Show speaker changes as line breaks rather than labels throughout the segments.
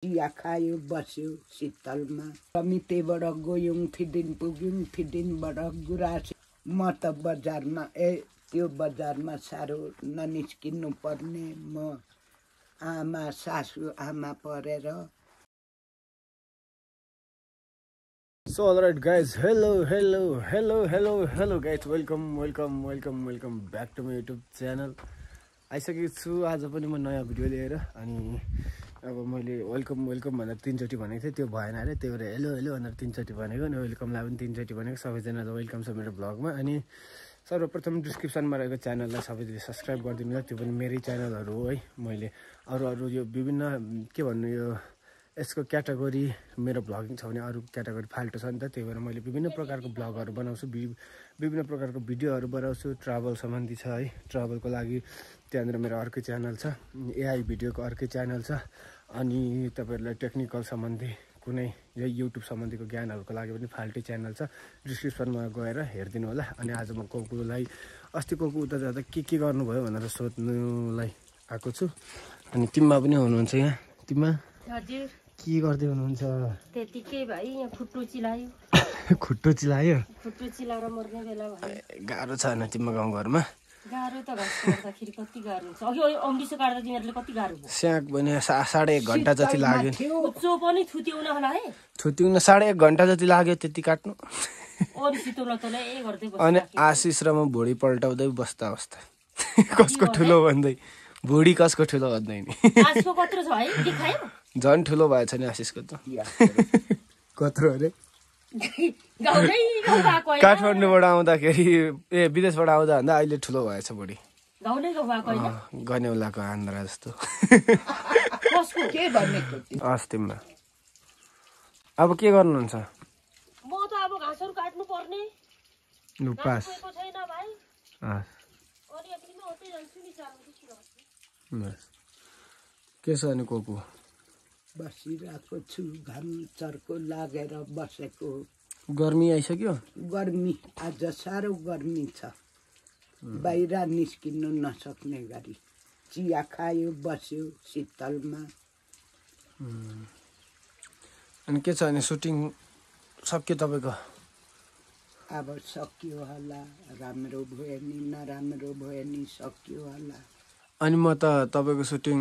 चिया खायो बस्यो शीतलमा। समितिबाट गयौँ फिदिन पुग्यौँ, फिदिनबाट गुराँस। म त बजारमा त्यो बजारमा साह्रो ननिस्किनु पर्ने। म आमा सासु आमा परेर।
So alright guys, hello guys, welcome back to my YouTube channel. आइसकेको छु आज पनि म नयाँ भिडियो लिएर। अनि अब मैले वेलकम भनेर 3 चोटि भनेको थिएँ, त्यो भएन अरे, त्यही भएर हेलो भनेर 3 चोटि भनेको। अनि वेलकमलाई पनि 3 चोटि भनेको। सबैजनालाई वेलकम छ मेरो ब्लगमा। अनि सर्वप्रथम डिस्क्रिप्सनमा रहेको च्यानललाई सबैले सब्सक्राइब गरिदिनु होला। त्यो पनि मेरै च्यानलहरू हो है। मैले अरू यो विभिन्न के भन्नु, यो यसको क्याटेगोरी मेरो भ्लगिङ छ भने अरू क्याटेगोरी फाल्टो छ नि त। त्यही भएर मैले विभिन्न प्रकारको भ्लगहरू बनाउँछु, विभिन्न प्रकारको भिडियोहरू बनाउँछु। ट्राभल सम्बन्धी छ है, ट्राभलको लागि त्यहाँनिर मेरो अर्कै च्यानल छ, एआई भिडियोको अर्कै च्यानल छ। अनि तपाईँहरूलाई टेक्निकल सम्बन्धी कुनै यही युट्युब सम्बन्धीको ज्ञानहरूको लागि पनि फाल्टै च्यानल छ। डिस्क्रिप्सनमा गएर हेरिदिनु होला। अनि आज म कोकुलाई अस्ति कोकु उता जाँदा के गर्नुभयो भनेर सोध्नुलाई आएको छु। अनि तिम्मा पनि हुनुहुन्छ यहाँ। तिम्मा
हजुर
के गर्दै हुनुहुन्छ?
त्यतिकै भाइ यहाँ खुट्टो चिलायो।
खुट्टो चिलायो?
खुट्टो चिलाएर मर्ने बेला भयो।
गाह्रो छ होइन तिम्रो गाउँघरमा?
गाह्रो त घाँस काट्दाखेरि कति गाह्रो हुन्छ। अघि अम्बिसो काट्दा तिमीहरूले कति गाह्रो भयो।
स्याक भने 1.5 घन्टा जति लाग्यो।
उच्चो पनि थुत्याउन होला है।
थुत्याउन 1.5 घन्टा जति लाग्यो त्यति काट्नु।
अरू सितौला तलै गर्दै बस्छ।
अनि आशिष र म भुँडी पल्टाउँदै बस्दा कसको ठुलो भन्दै, भुँडी कसको ठुलो भन्दै नि।
आजको कत्रो छ है देखायो?
झन् ठुलो भएछ नि आशिषको त। कत्रो अरे? काठमाडौँबाट आउँदाखेरि विदेशबाट आउँदा भन्दा अहिले ठुलो भएछ भुँडी। गनेउलाको आन्द्रा जस्तो। अस्तिमा अब के गर्नुहुन्छ?
म त अब घाँसहरु काट्नु पर्ने।
लु पास।
छैन भाइ। अनि एकदिनमा होतै जान्छु नि चाल्नु
के छ अनि कोकु?
बसिरहेको छु, घाम चर्को लागेर बसेको।
गर्मी आइसक्यो?
गर्मी आज साह्रो गर्मी छ, बाहिर निस्किनु नसक्ने गरी। चिया खायो बस्यो शीतलमा।
अनि के छ अनि सुटिङ सक्यो तपाईँको?
अब सकियो होला, राम्रो भयो नि नराम्रो भयो नि सकियो होला।
अनि म त तपाईँको सुटिङ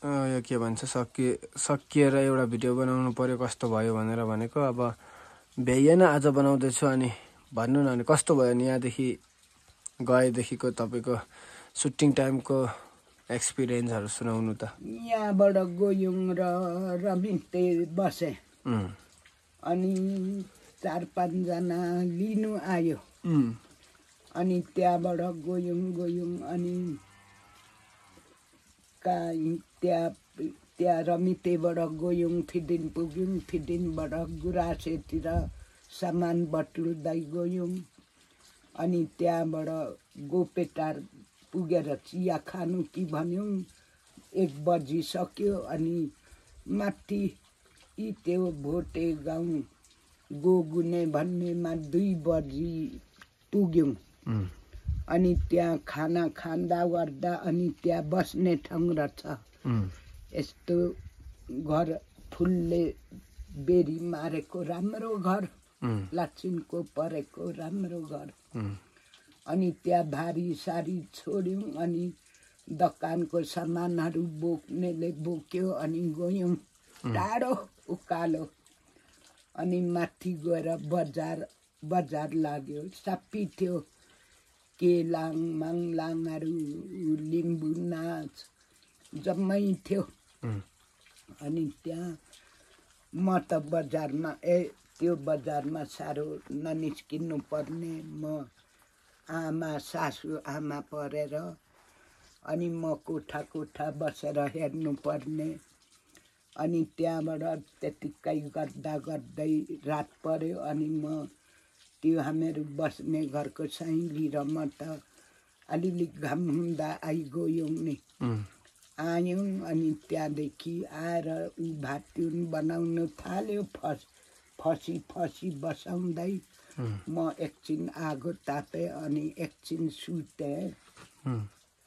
यो के भन्छ सकिएर एउटा भिडियो बनाउनु पर्यो कस्तो भयो भनेर भनेको। अब भ्याइएन, आज बनाउँदैछु। अनि भन्नु न अनि कस्तो भयो नि यहाँदेखि गएदेखिको तपाईँको सुटिङ टाइमको एक्सपिरियन्सहरू सुनाउनु त।
यहाँबाट गयौँ र रमिते बसे। अनि 4-5 जना लिनु आयो। अनि त्यहाँबाट गयौँ अनि त्यहाँ रमितेबाट गयौँ, फिदिन पुग्यौँ, फिदिनबाट गुराँसतिर सामान बटुल्दै गयौँ। अनि त्यहाँबाट गोपेटार पुगेर चिया खानु कि भन्यौँ, 1 बजिसक्यो। अनि माथि त्यो भोटे गाउँ गोगुने भन्नेमा 2 बजी पुग्यौँ। अनि त्यहाँ खाना खाँदा गर्दा अनि त्यहाँ बस्ने ठाउँ रहेछ। यस्तो घर फुलले बेरी मारेको राम्रो घर, लक्षिमको परेको राम्रो घर। अनि त्यहाँ भारी सारी छोड्यौँ। अनि दोकानको सामानहरू बोक्नेले बोक्यो। अनि गयौँ टाढो उकालो। अनि माथि गएर बजार लाग्यो, सबै थियो। केलाङ माङलाङहरू, लिम्बू नाच जम्मै थियो। अनि त्यहाँ म त बजारमा त्यो बजारमा साह्रो ननिस्किनु पर्ने। म आमा सासु आमा परेर। अनि म कोठा बसेर हेर्नु पर्ने। अनि त्यहाँबाट त्यतिकै गर्दै रात पर्यो। अनि म त्यो हामीहरू बस्ने घरको साइली र म त अलिअलि घाम हुँदा आइगयौँ नि। आयौँ अनि त्यहाँदेखि आएर भात बनाउनु थाल्यो। फसी बसाउँदै म एकछिन आगो तापेँ। अनि एकछिन सुतेँ।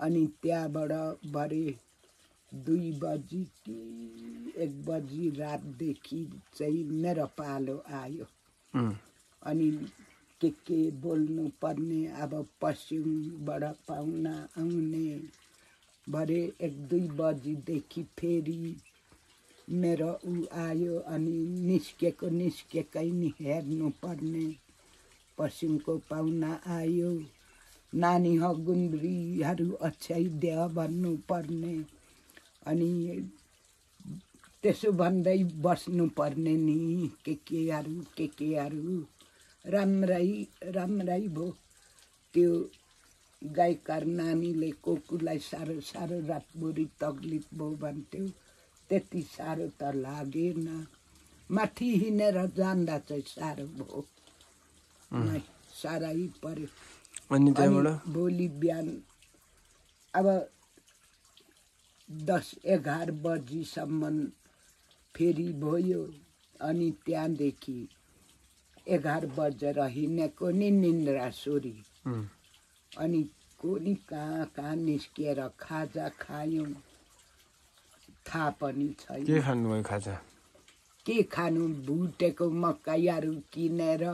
अनि त्यहाँबाट भरे 2 बजी कि 1 बजी रातदेखि चाहिँ मेरो पालो आयो। अनि के बोल्नु पर्ने, अब पश्चिमबाट पाहुना आउने भरे 1-2 बजीदेखि फेरि मेरो आयो। अनि निस्केकै नि हेर्नु पर्ने। पश्चिमको पाहुना आयो, नानी गुन्द्रीहरू अछ्याइदेऊ भन्नु पर्ने। अनि त्यसो भन्दै बस्नु पर्ने नि केहरू राम्रै भयो। त्यो गाईकार नानीले कोकुलाई साह्रो रातभरि तकलिफ भयो भन्थ्यो। त्यति साह्रो त लागेन, माथि हिँडेर जाँदा चाहिँ साह्रो भयो, साह्रै पर्यो।
अनि त्यहाँबाट
भोलि बिहान अब 10-11 बजीसम्म फेरि भयो। अनि त्यहाँदेखि 11 बजेर हिँडेको नि निन्द्रा सोरी। अनि कोनी कहाँ निस्किएर खाजा खायौँ, थाहा पनि छैन।
के खानुभयो खाजा?
के खानु, भुटेको मकैहरू किनेर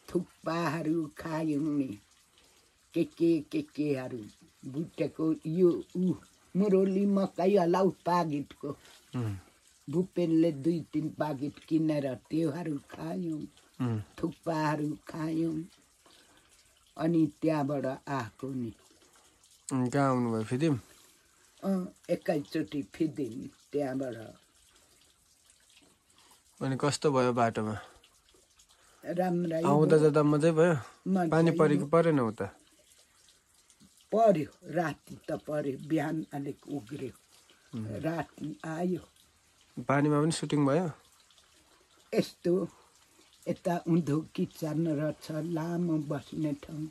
थुक्पाहरू खायौँ नि। केहरू भुटेको यो मुरली मकै हलाउ पाकिटको। भुपेनले 2-3 पाकिट किनेर त्योहरू खायौँ, थुक्पाहरू खायौँ। अनि त्यहाँबाट आएको नि।
कहाँ आउनुभयो? फिदिम?
एकैचोटि फिदिम त्यहाँबाट।
अनि कस्तो भयो बाटोमा?
राम्रै
आउँदा जाँदा मजै भयो? पानी परेको परेन उता?
पर्यो, राति त पर्यो, बिहान अलिक उग्रियो, राति आयो।
पानीमा पनि सुटिङ भयो?
यस्तो यता उँधो किचन रहेछ, लामो बस्ने ठाउँ,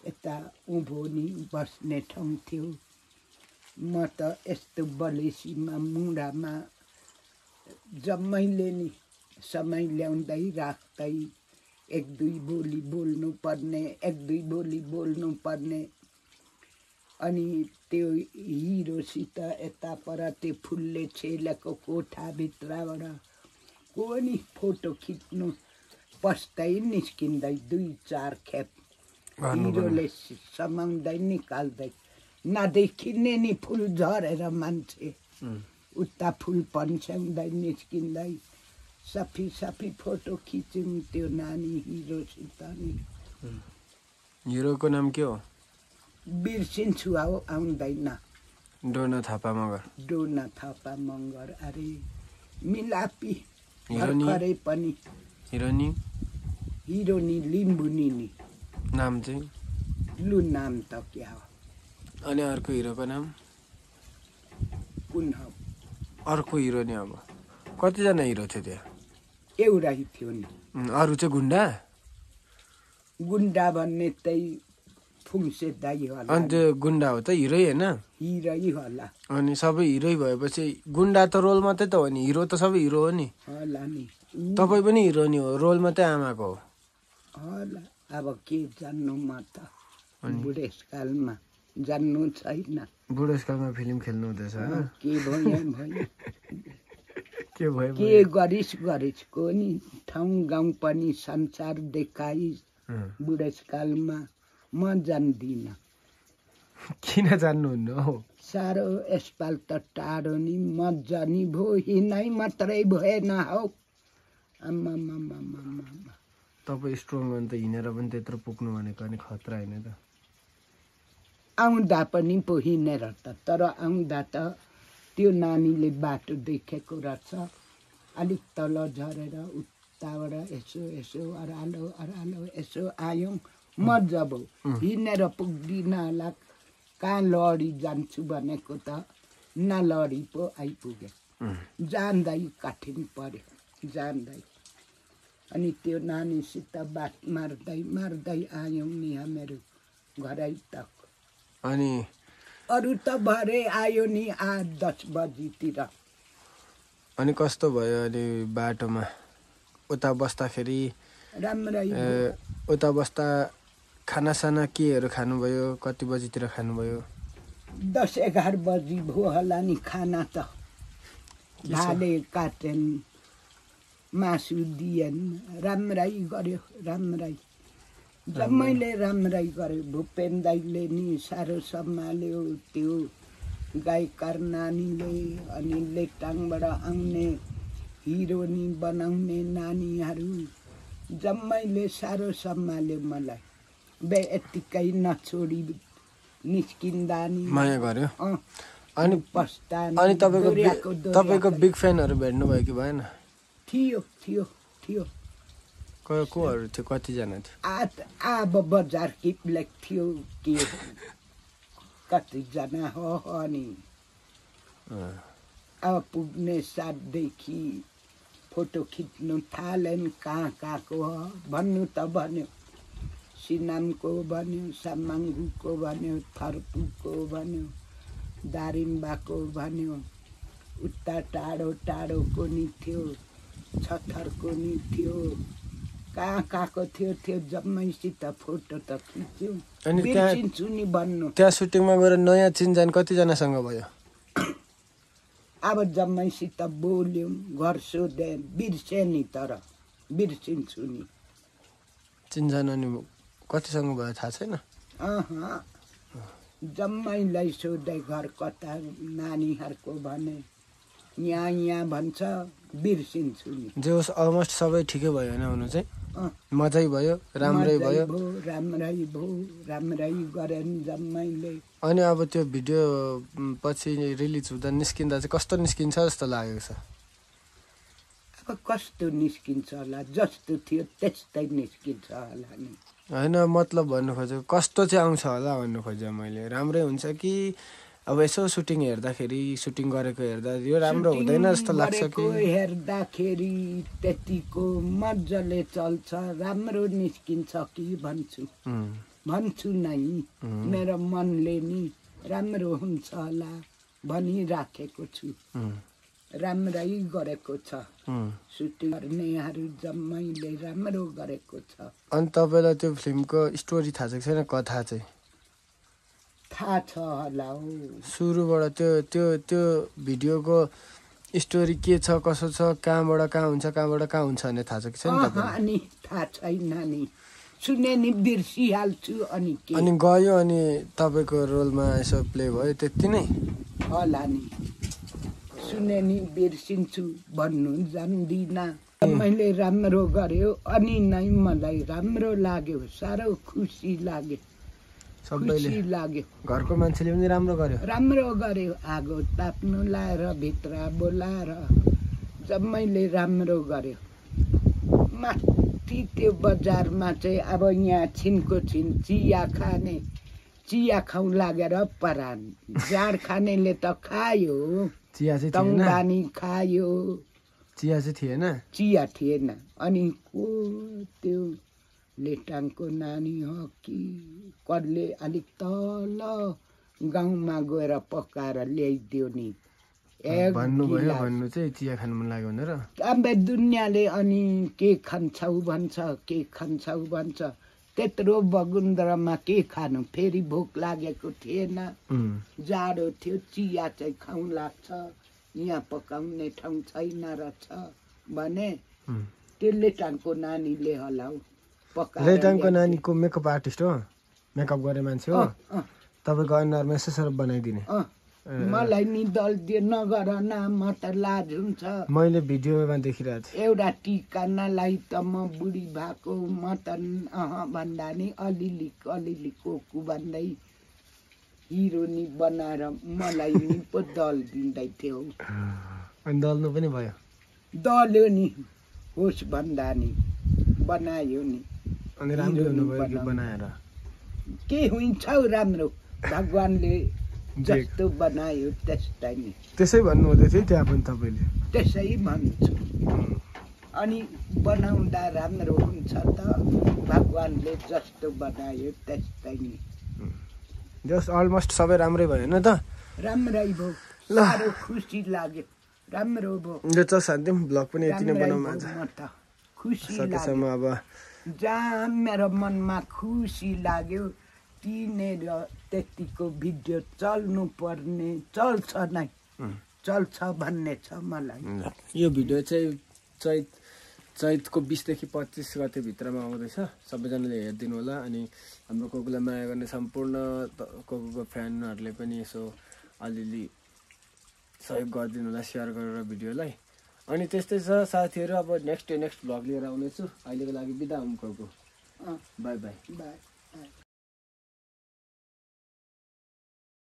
यता उँभो नि बस्ने ठाउँ थियो। म त यस्तो बलेसीमा मुढामा जम्मैले नि समय ल्याउँदै राख्दै 1-2 बोली बोल्नु पर्ने। अनि त्यो हिरोसित यता पर त्यो फुलले छेलेको कोठाभित्रबाट कोनी फोटो खिच्नु पस्दै निस्किँदै 2-4 खेप हिरोले समाउँदै निकाल्दै, नदेखिने नि फुल झरेर मान्छे उता फुल पन्छ्याउँदै निस्किँदै सफी फोटो खिच्यौँ त्यो नानी हिरोसित नि।
हिरोको नाम के हो?
बिर्सिन्छु, आउँदैन।
डोना थापा मगर।
डोना थापा मगर अरे मिलापी भर्खरै पनि। हिरोनी लिम्बुनी नि
नाम चाहिँ?
लु नाम त क्या हो?
अनि अर्को हिरोको नाम
कुन हो?
अर्को हिरो नि अब कतिजना हिरो थियो त्यहाँ?
एउटै थियो नि।
अरू चाहिँ
गुन्डा भन्ने त्यही फुङ्से दाई होला।
अनि त्यो गुन्डा हो त हिरै होइन?
हिरै होला।
अनि सबै हिरै भएपछि गुन्डा त रोल मात्रै त हो नि, हिरो त सबै हिरो हो नि।
होला नि।
तपाईँ पनि हिरो नि हो, रोल मात्रै आमाको हो
होला। अब के जान्नु, म त बुढेसकालमा जान्नु छैन।
बुढेसकालमा फिल्म खेल्नु हुँदैछ?
के भयो
के भयो?
के गरिस् को नि ठाउँ गाउँ पनि संसार देखाइस्। बुढेसकालमा म जान्दिनँ।
किन जान्नुहुन्न हो?
साह्रो यसपाल त टाढो नि, मजा नि भो, हिँडाइ मात्रै भएन हौ।
तपाईँ स्ट्रङ हो नि त, हिँडेर पनि त्यत्रो पुग्नु भनेको नि खतरा होइन त?
आउँदा पनि पो हिँडेर त, तर आउँदा त त्यो नानीले बाटो देखेको रहेछ। अलिक तल झरेर उताबाट यसो अरालो यसो आयौँ, मजा भयो। हिँडेर पुग्दिनँ होला, कहाँ लडी जान्छु भनेको त नलडी पो आइपुगे। जान्दै कठिन पर्यो, जान्दै। अनि त्यो नानीसित बात मार्दै आयौँ नि हामीहरू घरै तक।
अनि
अरू त भरे आयो नि 8-10 बजीतिर।
अनि कस्तो भयो अनि बाटोमा उता बस्दाखेरि?
राम्रै।
उता बस्दा खानासाना केहरू खानुभयो? कति बजीतिर खानुभयो?
10-11 बजी भयो होला नि खाना त भाले काटेन मासु दिएन राम्रै गर्यो राम्रै जम्मैले राम्रै गर्यो भूपेन दाइले नि साह्रो सम्हाल्यो त्यो गायकार नानीले अनि लेटाङबाट आउने हिरोनी बनाउने नानीहरू जम्मैले साह्रो सम्हाल्यो मलाई बे यत्तिकै नछोडी निस्किँदा नि
माया गर्यो अनि
पस्तानी
अनि तपाईको बिग फ्यानहरु भेट्नु भयो कि भएन
थियो थियो थियो
कोहरू थियो कति जना थियो
अब बजार कि ब्ल्याक थियो के कति जना हो अनि अब पुग्ने साथदेखि फोटो खिच्नु थालेन कहाँ कहाँको हो भन्नु त भन्यो सिनामको भन्यो सामाङ्गुको भन्यो थर्पुको भन्यो दारिम्बाको भन्यो उता टाढो टाढोको नि थियो छथरको नि थियो कहाँ कहाँको थियो जम्मैसित फोटो त खिच्यो
अनि
बिर्सिन्छु नि भन्नु
त्यहाँ सुटिङमा गएर नयाँ चिनजान कतिजनासँग भयो
अब जम्मैसित बोल्यौँ घर सोधे बिर्से नि तर बिर्सिन्छु नि
चिनजान अनि कतिसँग भयो थाहा छैन
जम्मैलाई सोधे घर कता नानीहरूको भने यहाँ भन्छ बिर्सिन्छु नि
जे होस् अलमोस्ट सबै ठिकै भयो होइन हुनु चाहिँ मजै भयो राम्रै भयो
राम्रै गरेन जम्मैले
अनि अब त्यो भिडियो पछि रिलिज हुँदा निस्किँदा चाहिँ कस्तो निस्किन्छ जस्तो लागेको छ
अब कस्तो निस्किन्छ होला जस्तो थियो त्यस्तै निस्किन्छ होला नि
होइन मतलब भन्नु खोजेको कस्तो चाहिँ आउँछ होला भन्नु खोजेँ मैले राम्रै हुन्छ कि अब यसो सुटिङ हेर्दाखेरि सुटिङ गरेको हेर्दा यो राम्रो हुँदैन जस्तो लाग्छ कि
हेर्दाखेरि त्यतिको मजाले चल्छ राम्रो निस्किन्छ कि भन्छु नै मेरो मनले नि राम्रो हुन्छ होला भनिराखेको छु राम्रै गरेको छ सुटिङ गर्नेहरू जम्मैले राम्रो गरेको छ
अनि तपाईँलाई त्यो फिल्मको स्टोरी थाहा छ कि छैन कथा चाहिँ
थाहा छ होला हो
सुरुबाट त्यो त्यो त्यो भिडियोको स्टोरी के छ कसो छ कहाँबाट कहाँ हुन्छ कहाँबाट कहाँ हुन्छ भन्ने थाहा छ कि छैन
अनि थाहा छैन नि सुने नि बिर्सिहाल्छु अनि के
अनि गयो अनि तपाईँको रोलमा यसो प्ले भयो त्यति नै
होला नि सुने नि बिर्सिन्छु भन्नु जान्दिनँ मैले राम्रो गर्यो अनि नै मलाई राम्रो लाग्यो साह्रो खुसी लाग्यो
सबैले
लाग्यो
घरको मान्छेले पनि राम्रो
गर्यो आगो ताप्नु लाएर भित्र बोलाएर जम्मैले राम्रो गर्यो माथि त्यो बजारमा चाहिँ अब यहाँ छिनको छिन चिया खाउँ लागेर परान जाँड खानेले त खायो
चिया चाहिँ
तङ्बानी खायो चिया थिएन अनि को त्यो लेटाङको नानी हो कि कसले अलिक तल गाउँमा गएर पकाएर ल्याइदियो नि
भन्नु चाहिँ चिया खानु मन लाग्यो भनेर
अब दुनियाँले अनि के खान्छौ भन्छ त्यत्रो बगुन्द्रामा के खानु फेरि भोक लागेको थिएन जाडो थियो चिया चाहिँ खाउँ लाग्छ यहाँ पकाउने ठाउँ छैन रहेछ भने त्यो लेटाङको नानीले होला हौ
लेटाङको नानीको मेकअप आर्टिस्ट हो मेकअप गर्ने मान्छे हो तपाईँको अनुहारमा यसो बनाइदिने
मलाई नि दल दियो नगर न म त लाज हुन्छ
मैले भिडियोमा देखिरहेको थिएँ
एउटा टिका नलाई त म बुढी भएको म त भन्दा नि अलिअलि कोकु भन्दै हिरोनी बनाएर मलाई नि पो दल दिँदै थियो
अनि दल्नु पनि भयो
दल्यो नि होस् भन्दा नि बनायो नि
अनि राम्रो हुनुभयो कि बनाएर
के हुन्छ राम्रो भगवानले जस्तो बनायो त्यस्तै नि
त्यसै भन्नु हुँदै थियो त्यहाँ पनि तपाईँले
त्यसै भन्छु अनि बनाउँदा राम्रो हुन्छ त भगवानले जस्तो बनायो त्यस्तै नि
जस्ट अलमोस्ट सबै राम्रै भयो होइन त
राम्रै भयो साह्रो खुसी लाग्यो राम्रो भयो
यो त साथै ब्लग पनि यति नै बनाउँ आज
खुसी
सकेसम्म अब
जहाँ मेरो मनमा खुसी लाग्यो किनेर त्यतिको भिडियो चल्नु पर्ने चल्छ नै चल्छ भन्ने छ मलाई।
यो भिडियो चाहिँ चैतको 20 देखि 25 गते भित्रमा आउँदैछ। सबैजनाले हेरिदिनु होला। अनि हाम्रो कोकुलाई माया गर्ने सम्पूर्ण कोकुको फ्यानहरूले पनि यसो अलिअलि सहयोग गरिदिनु होला सेयर गरेर भिडियोलाई। अनि त्यस्तै छ साथीहरू, अब नेक्स्ट भ्लग लिएर आउनेछु। अहिलेको लागि बिदा हुँ कोकु। By by.
बाई।